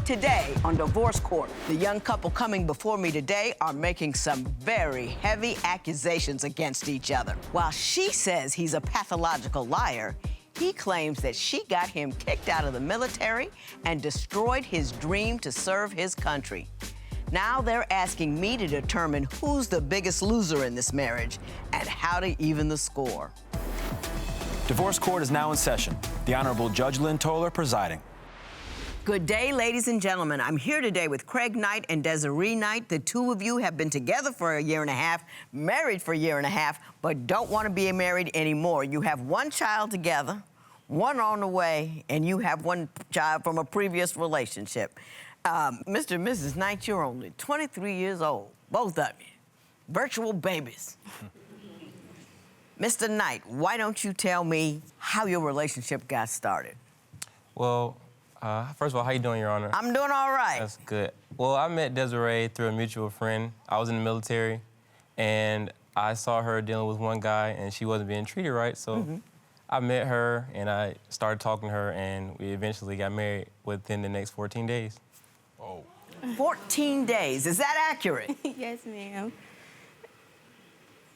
Today on Divorce Court, the young couple coming before me today are making some very heavy accusations against each other. While she says he's a pathological liar, he claims that she got him kicked out of the military and destroyed his dream to serve his country. Now they're asking me to determine who's the biggest loser in this marriage and how to even the score. Divorce Court is now in session. The Honorable Judge Lynn Toller presiding. Good day, ladies and gentlemen. I'm here today with Craig Knight and Desiree Knight. The two of you have been together for a year and a half, married for a year and a half, but don't want to be married anymore. You have one child together, one on the way, and you have one child from a previous relationship. Mr. and Mrs. Knight, you're only 23 years old, both of you. Virtual babies. Mr. Knight, why don't you tell me how your relationship got started? Well, first of all, how you doing, Your Honor? I'm doing all right. That's good. Well, I met Desiree through a mutual friend. I was in the military, and I saw her dealing with one guy, and she wasn't being treated right, so I met her, and I started talking to her, and we eventually got married within the next 14 days. Oh. 14 days, is that accurate? Yes, ma'am.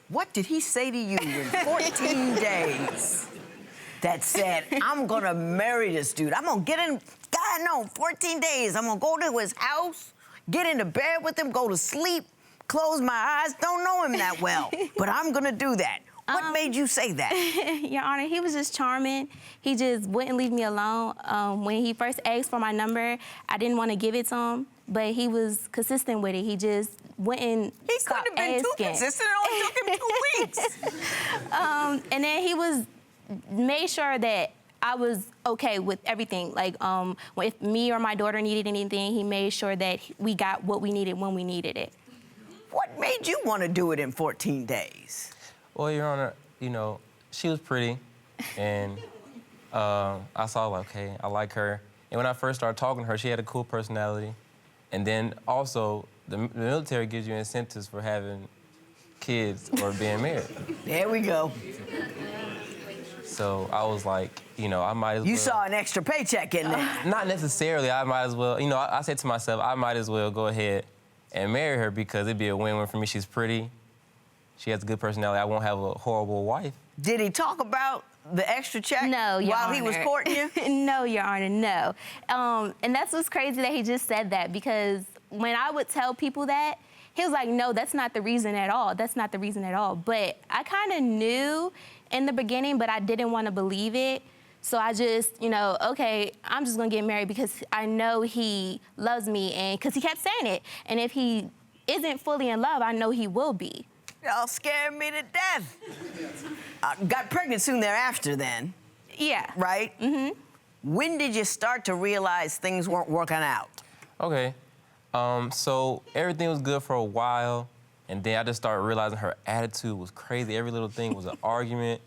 What did he say to you in 14 days that said, I'm gonna marry this dude? I'm gonna get in, God no, 14 days. I'm gonna go to his house, get into bed with him, go to sleep, close my eyes. Don't know him that well, but I'm gonna do that. What made you say that? Your Honor, he was just charming. He just wouldn't leave me alone. When he first asked for my number, I didn't want to give it to him, but he was consistent with it. He just wouldn't stop He couldn't have been too consistent. It only took him 2 weeks. And then he made sure that I was okay with everything. Like, if me or my daughter needed anything, he made sure that we got what we needed when we needed it. What made you want to do it in 14 days? Well, Your Honor, you know, she was pretty, and I saw, like, okay, I like her. And when I first started talking to her, she had a cool personality. And then also, the military gives you incentives for having kids or being married. There we go. So I was like, you know, I might as well. You saw an extra paycheck in there. Not necessarily. I might as well, you know, I said to myself, I might as well go ahead and marry her because it'd be a win-win for me. She's pretty. She has a good personality. I won't have a horrible wife. Did he talk about the extra check No, Your while Honor. he was courting you? No, Your Honor, no. And that's what's crazy that he just said that, because when I would tell people that, he was like, no, that's not the reason at all. That's not the reason at all. But I kind of knew in the beginning, but I didn't want to believe it. So I just, you know, okay, I'm just going to get married because I know he loves me, and because he kept saying it. And if he isn't fully in love, I know he will be. Y'all scared me to death. Got pregnant soon thereafter then, Yeah. right? Mm-hmm. When did you start to realize things weren't working out? Okay. So everything was good for a while, and then I just started realizing her attitude was crazy. Every little thing was an argument.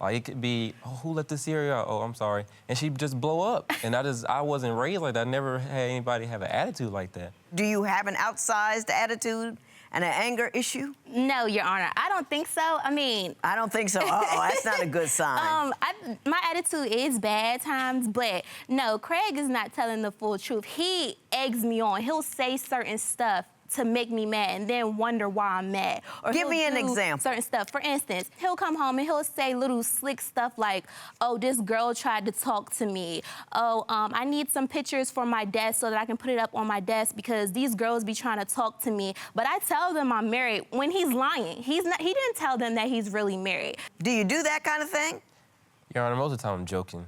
Like, it could be, oh, who let the cereal out? Oh, I'm sorry. And she'd just blow up. And I wasn't raised like that. I never had anybody have an attitude like that. Do you have an outsized attitude and an anger issue? No, Your Honor, I don't think so. I mean... I don't think so. Uh-oh, that's not a good sign. My attitude is bad times, but no, Craig is not telling the full truth. He eggs me on. He'll say certain stuff to make me mad and then wonder why I'm mad. Or Give me an example. Certain stuff. For instance, he'll come home and he'll say little slick stuff like, oh, this girl tried to talk to me. Oh, I need some pictures for my desk so that I can put it up on my desk because these girls be trying to talk to me. But I tell them I'm married when he's lying. He didn't tell them that he's really married. Do you do that kind of thing? Your Honor, most of the time I'm joking.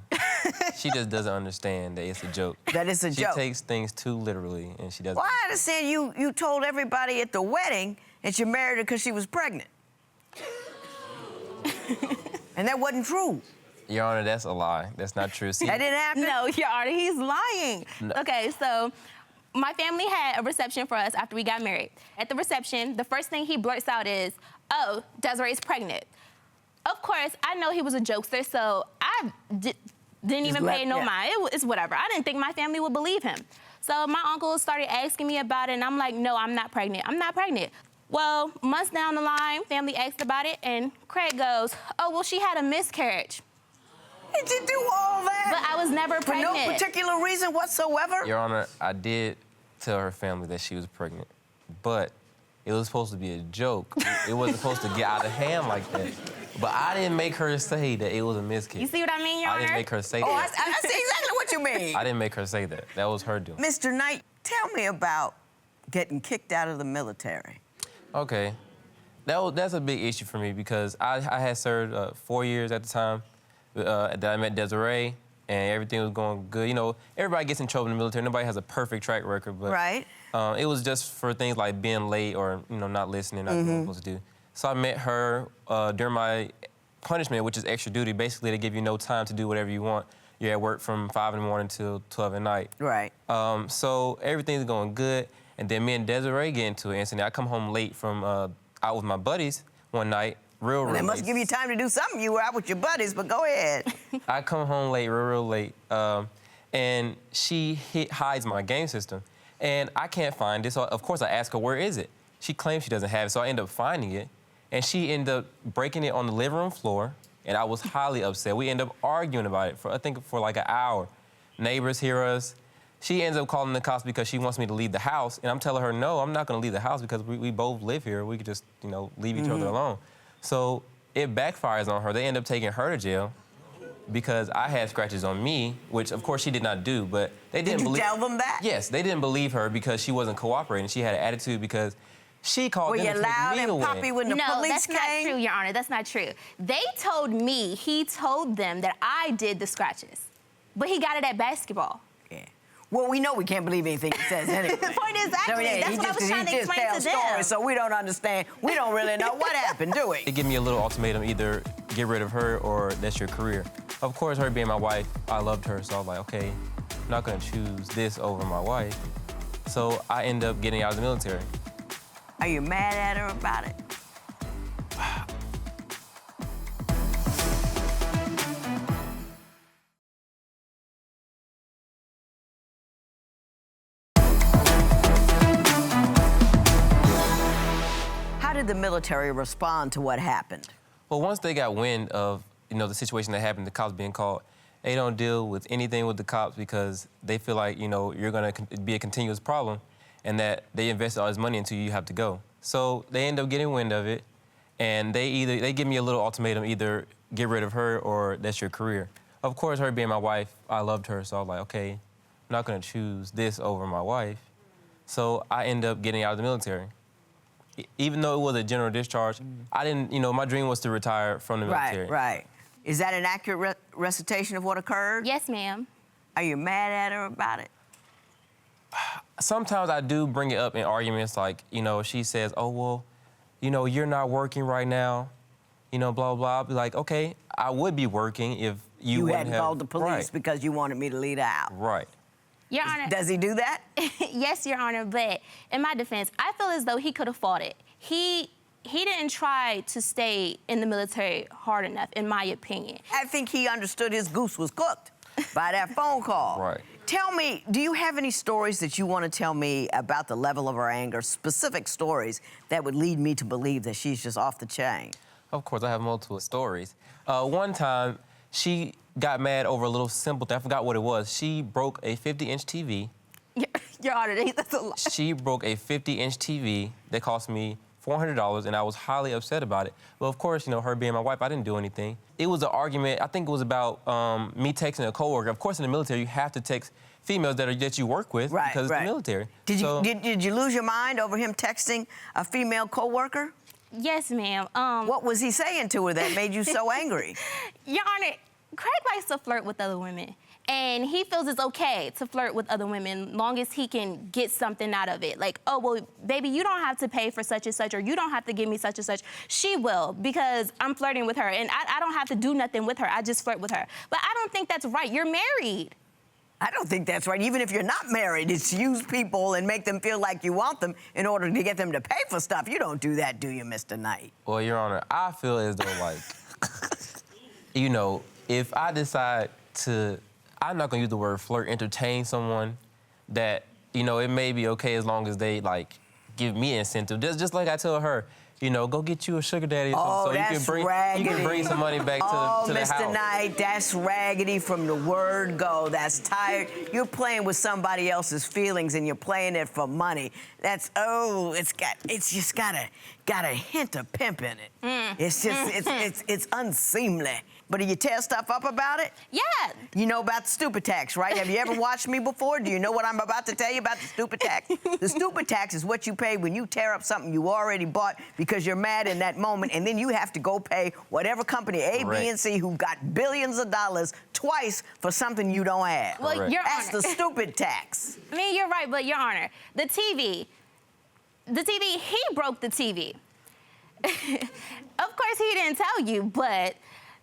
She just doesn't understand that it's a joke. That it's a joke. She takes things too literally, and she doesn't. Well, I understand you told everybody at the wedding that you married her because she was pregnant. And that wasn't true. Your Honor, that's a lie. That's not true. See, That didn't happen? No, Your Honor, he's lying. No. Okay, so my family had a reception for us after we got married. At the reception, the first thing he blurts out is, oh, Desiree's pregnant. Of course, I know he was a jokester, so I didn't even pay no mind. It's whatever. I didn't think my family would believe him. So my uncle started asking me about it, and I'm like, no, I'm not pregnant. I'm not pregnant. Well, months down the line, family asked about it, and Craig goes, oh, well, she had a miscarriage. did you do all that? But I was never For pregnant. no particular reason whatsoever? Your Honor, I did tell her family that she was pregnant, but it was supposed to be a joke. It wasn't supposed to get out of hand like that. But I didn't make her say that it was a miskick. You see what I mean, Your I Honor? didn't make her say Oh, that. I see exactly what you mean. I didn't make her say that. That was her doing. Mr. Knight, tell me about getting kicked out of the military. Okay. That's a big issue for me because I had served 4 years at the time that I met Desiree, and everything was going good. You know, everybody gets in trouble in the military. Nobody has a perfect track record, but Right. It was just for things like being late or, you know, not listening, not doing what I'm supposed to do. So I met her during my punishment, which is extra duty. Basically, they give you no time to do whatever you want. You're at work from 5 in the morning till 12 at night. Right. So everything's going good. And then me and Desiree get into an incident. I come home late from out with my buddies one night, real They must late. give you time to do something. You were out with your buddies, but go ahead. I come home late, real late, and she hides my game system. And I can't find it, so of course I ask her, where is it? She claims she doesn't have it, so I end up finding it. And she ended up breaking it on the living room floor, and I was highly upset. We ended up arguing about it for like an hour. Neighbors hear us. She ends up calling the cops because she wants me to leave the house, and I'm telling her, no, I'm not gonna leave the house because we both live here. We could just, you know, leave each other alone. So it backfires on her. They end up taking her to jail because I had scratches on me, which of course she did not do, but they didn't believe. Did you tell them that? Yes, they didn't believe her because she wasn't cooperating. She had an attitude because she called Were them you to take loud me and away. poppy when the No, police that's not came? true, Your Honor. That's not true. They told me he told them that I did the scratches, but he got it at basketball. Yeah. Well, we know we can't believe anything he says anyway. The point is, exactly, that's what I was trying to explain to them. Stories, so we don't understand. We don't really know what happened, do we? They give me a little ultimatum, either get rid of her or that's your career. Of course, her being my wife, I loved her, so I was like, okay, I'm not gonna choose this over my wife. So I end up getting out of the military. Are you mad at her about it? How did the military respond to what happened? Well, once they got wind of, you know, the situation that happened, the cops being called, they don't deal with anything with the cops because they feel like, you know, you're gonna be a continuous problem and that they invested all this money into you have to go. So they end up getting wind of it, and they give me a little ultimatum, either get rid of her or that's your career. Of course, her being my wife, I loved her, so I was like, okay, I'm not gonna choose this over my wife. So I end up getting out of the military. Even though it was a general discharge, I didn't, you know, my dream was to retire from the military. Right. Is that an accurate recitation of what occurred? Yes, ma'am. Are you mad at her about it? Sometimes I do bring it up in arguments, like, you know, she says, oh, well, you know, you're not working right now, you know, blah, blah. I'll be like, okay, I would be working if you wouldn't hadn't have... called the police Right. because you wanted me to lead out. Right. Your Honor. Does he do that? Yes, Your Honor, but in my defense, I feel as though he could have fought it. He didn't try to stay in the military hard enough, in my opinion. I think he understood his goose was cooked by that phone call. Right. Tell me, do you have any stories that you want to tell me about the level of her anger, specific stories that would lead me to believe that she's just off the chain? Of course, I have multiple stories. One time, she got mad over a little simple thing. I forgot what it was. She broke a 50-inch TV. Your Honor, that's a lot. She broke a 50-inch TV that cost me $400, and I was highly upset about it. Well, of course, you know, her being my wife, I didn't do anything. It was an argument. I think it was about me texting a coworker. Of course, in the military, you have to text females that you work with because it's the military. Did you lose your mind over him texting a female coworker? Yes, ma'am. What was he saying to her that made you so angry? Your Honor, Craig likes to flirt with other women. And he feels it's okay to flirt with other women long as he can get something out of it. Like, oh, well, baby, you don't have to pay for such and such, or you don't have to give me such and such. She will, because I'm flirting with her, and I don't have to do nothing with her. I just flirt with her. But I don't think that's right. You're married. I don't think that's right. Even if you're not married, it's use people and make them feel like you want them in order to get them to pay for stuff. You don't do that, do you, Mr. Knight? Well, Your Honor, I feel as though, like, you know, if I decide to, I'm not gonna use the word flirt, entertain someone, that, you know, it may be okay as long as they, like, give me incentive. Just like I tell her, you know, go get you a sugar daddy or Oh, something so that's you can bring some money back to the house. Mr. Knight, that's raggedy from the word go. That's tired. You're playing with somebody else's feelings and you're playing it for money. That's, it's just got a hint of pimp in it. It's just, it's unseemly. But do you tear stuff up about it? Yeah. You know about the stupid tax, right? Have you ever watched me before? Do you know what I'm about to tell you about the stupid tax? The stupid tax is what you pay when you tear up something you already bought because you're mad in that moment, and then you have to go pay whatever company A, Correct. B, and C who got billions of dollars twice for something you don't have. Well, Correct. Your That's Honor. the stupid tax. I mean, you're right, but Your Honor, the TV, he broke the TV. Of course, he didn't tell you, but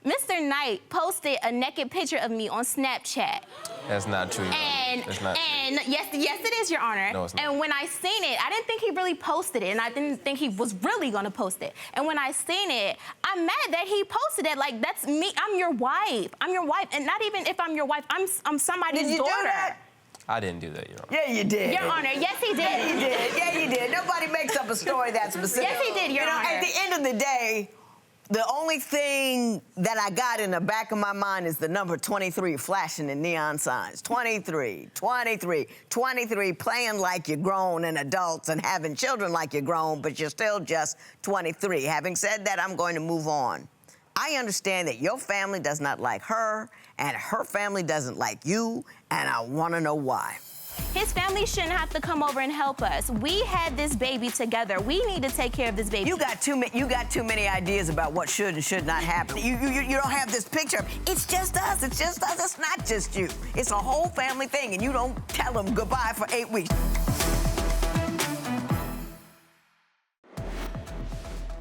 Mr. Knight posted a naked picture of me on Snapchat. That's not true. That's not true. Yes, it is, Your Honor. No, it's not. And when I seen it, I didn't think he really posted it, and I didn't think he was really gonna post it. And when I seen it, I'm mad that he posted it. Like, that's me. I'm your wife. I'm your wife, and not even if I'm your wife, I'm somebody's Did you daughter. do that? I didn't do that, Your Honor. Yeah, you did. Your Honor, yes, he did. Yeah, you did. Yeah, you did. Nobody makes up a story that specific. Yes, he did, Your Honor. At the end of the day, the only thing that I got in the back of my mind is the number 23 flashing in neon signs. 23, 23, 23, playing like you're grown and adults and having children like you're grown, but you're still just 23. Having said that, I'm going to move on. I understand that your family does not like her, and her family doesn't like you, and I want to know why. His family shouldn't have to come over and help us. We had this baby together. We need to take care of this baby. You got too many ideas about what should and should not happen. You don't have this picture. It's just us. It's just us. It's not just you. It's a whole family thing, and you don't tell them goodbye for 8 weeks.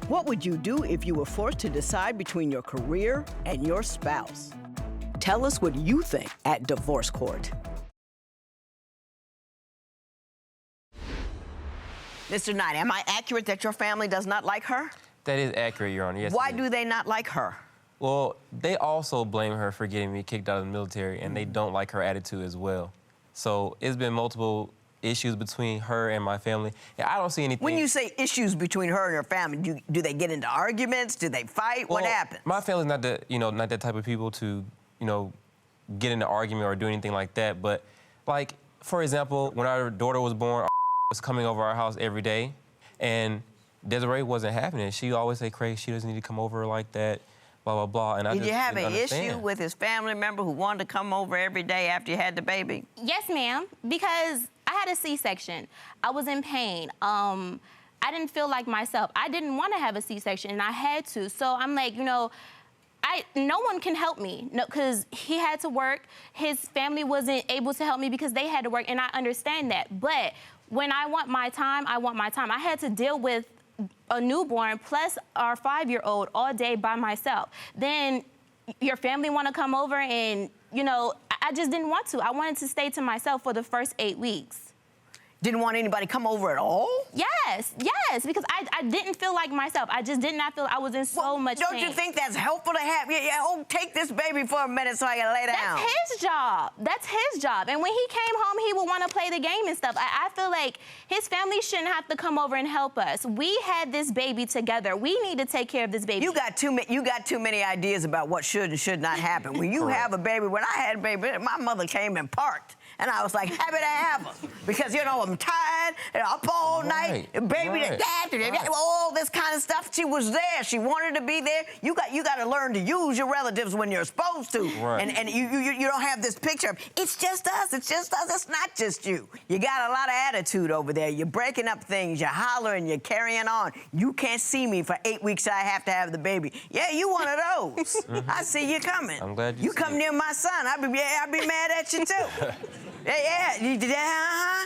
What would you do if you were forced to decide between your career and your spouse? Tell us what you think at Divorce Court. Mr. Knight, am I accurate that your family does not like her? That is accurate, Your Honor. Yes. Why it is. do they not like her? Well, they also blame her for getting me kicked out of the military, and they don't like her attitude as well. So it's been multiple issues between her and my family. And I don't see anything. When you say issues between her and her family, do they get into arguments? Do they fight? Well, what happens? My family's not not that type of people to, get in an argument or do anything like that. But, like, for example, when our daughter was born, was coming over our house every day, and Desiree wasn't having it. She always say, Craig, she doesn't need to come over like that, blah, blah, blah. And Did you have an issue understand. with his family member who wanted to come over every day after you had the baby? Yes, ma'am, because I had a C-section. I was in pain. I didn't feel like myself. I didn't want to have a C-section, and I had to. So I'm like, no one can help me, because he had to work. His family wasn't able to help me because they had to work, and I understand that. But when I want my time, I want my time. I had to deal with a newborn plus our 5-year-old all day by myself. Then your family want to come over, and, I just didn't want to. I wanted to stay to myself for the first 8 weeks. Didn't want anybody to come over at all? Yes, because I didn't feel like myself. I just did not feel, I was in so much pain. Don't you think that's helpful to have? Take this baby for a minute so I can lay down. That's his job. That's his job. And when he came home, he would want to play the game and stuff. I feel like his family shouldn't have to come over and help us. We had this baby together. We need to take care of this baby. You got too many ideas about what should and should not happen. When you have a baby, when I had a baby, my mother came and parked. And I was like, happy to have her. Because, I'm tired, and up all night, and baby, all this kind of stuff. She was there. She wanted to be there. You got to learn to use your relatives when you're supposed to. Right. And you don't have this picture of, it's just us, it's just us, it's not just you. You got a lot of attitude over there. You're breaking up things, you're hollering, you're carrying on. You can't see me for 8 weeks, I have to have the baby. Yeah, you one of those. I see you coming. I'm glad you You see come it. near my son, I'd be mad at you too. Yeah.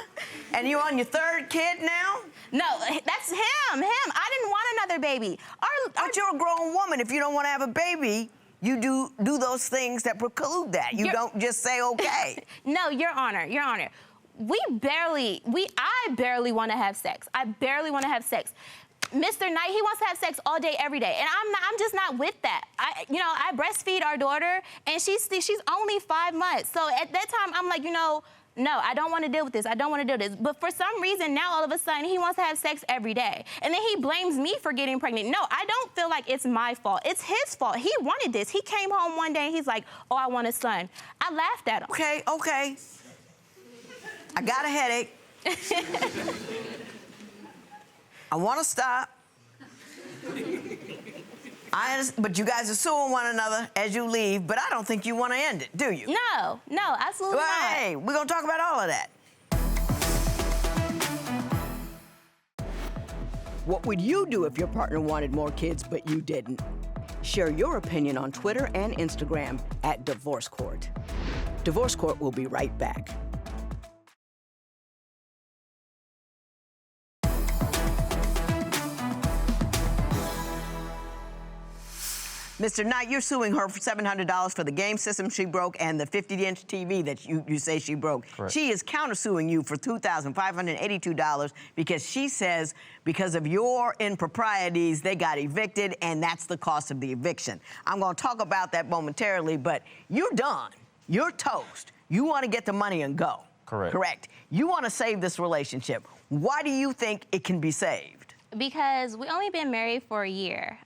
And you on your 3rd kid now? No, that's him. I didn't want another baby. But you're a grown woman. If you don't want to have a baby, you do those things that preclude that. You don't just say okay. No, Your Honor. I barely want to have sex. I barely want to have sex. Mr. Knight, he wants to have sex all day, every day, and I'm just not with that. I breastfeed our daughter, and she's only 5 months. So at that time, I'm like, no, I don't want to deal with this. I don't want to do this. But for some reason, now all of a sudden, he wants to have sex every day. And then he blames me for getting pregnant. No, I don't feel like it's my fault. It's his fault. He wanted this. He came home one day and he's like, oh, I want a son. I laughed at him. Okay. I got a headache. I want to stop. But you guys are suing one another as you leave, but I don't think you want to end it, do you? No, absolutely not. Hey, we're going to talk about all of that. What would you do if your partner wanted more kids, but you didn't? Share your opinion on Twitter and Instagram at Divorce Court. Divorce Court will be right back. Mr. Knight, you're suing her for $700 for the game system she broke and the 50-inch TV that you say she broke. Correct. She is countersuing you for $2,582 because she says because of your improprieties, they got evicted, and that's the cost of the eviction. I'm going to talk about that momentarily, but you're done. You're toast. You want to get the money and go. Correct. You want to save this relationship. Why do you think it can be saved? Because we only been married for a year.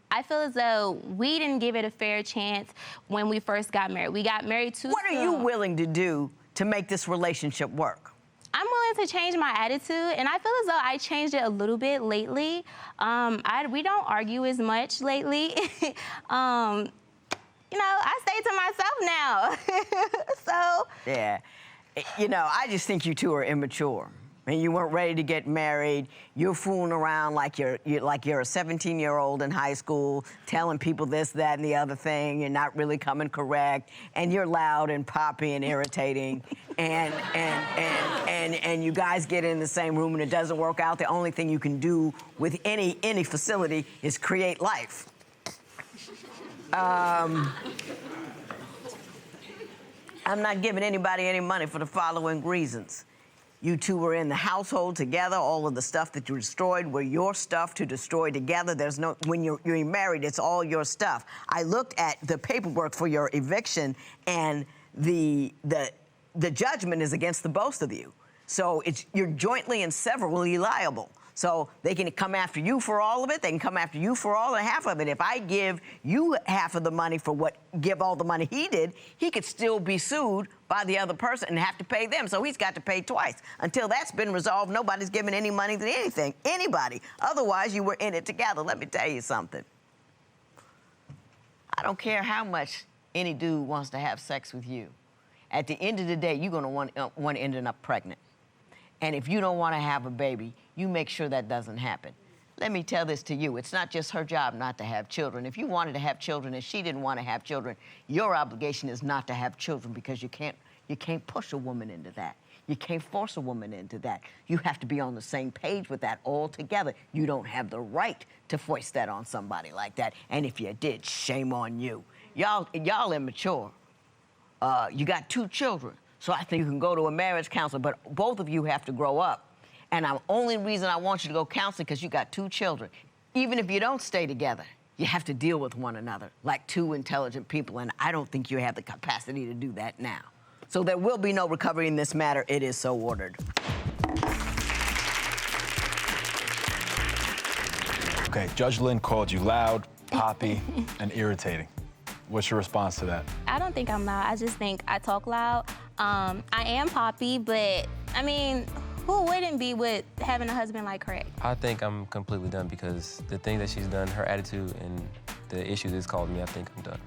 I feel as though we didn't give it a fair chance when we first got married. We got married too soon. What are you willing to do to make this relationship work? I'm willing to change my attitude, and I feel as though I changed it a little bit lately. We don't argue as much lately. I stay to myself now. So. Yeah. I just think you two are immature. And you weren't ready to get married. You're fooling around like you're a 17-year-old in high school, telling people this, that, and the other thing. You're not really coming correct, and you're loud and poppy and irritating. and you guys get in the same room and it doesn't work out. The only thing you can do with any facility is create life. I'm not giving anybody any money for the following reasons. You two were in the household together. All of the stuff that you destroyed were your stuff to destroy together. There's no, when you're married, it's all your stuff. I looked at the paperwork for your eviction, and the judgment is against the both of you. So you're jointly and severally liable. So they can come after you for all of it. They can come after you for all or half of it. If I give you half of the money for give all the money he did, he could still be sued by the other person and have to pay them. So he's got to pay twice. Until that's been resolved, nobody's giving any money to anything, anybody. Otherwise, you were in it together. Let me tell you something. I don't care how much any dude wants to have sex with you. At the end of the day, you're going to want to end up pregnant. And if you don't want to have a baby, you make sure that doesn't happen. Let me tell this to you. It's not just her job not to have children. If you wanted to have children and she didn't want to have children, your obligation is not to have children, because you can't push a woman into that. You can't force a woman into that. You have to be on the same page with that altogether. You don't have the right to foist that on somebody like that. And if you did, shame on you. Y'all immature. You got 2 children. So I think you can go to a marriage counselor, but both of you have to grow up. And the only reason I want you to go counseling because you got 2 children. Even if you don't stay together, you have to deal with one another like 2 intelligent people, and I don't think you have the capacity to do that now. So there will be no recovery in this matter. It is so ordered. Okay, Judge Lynn called you loud, poppy, and irritating. What's your response to that? I don't think I'm loud. I just think I talk loud. I am poppy, but I mean, who wouldn't be with having a husband like Craig? I think I'm completely done because the thing that she's done, her attitude and the issues it's caused me, I think I'm done.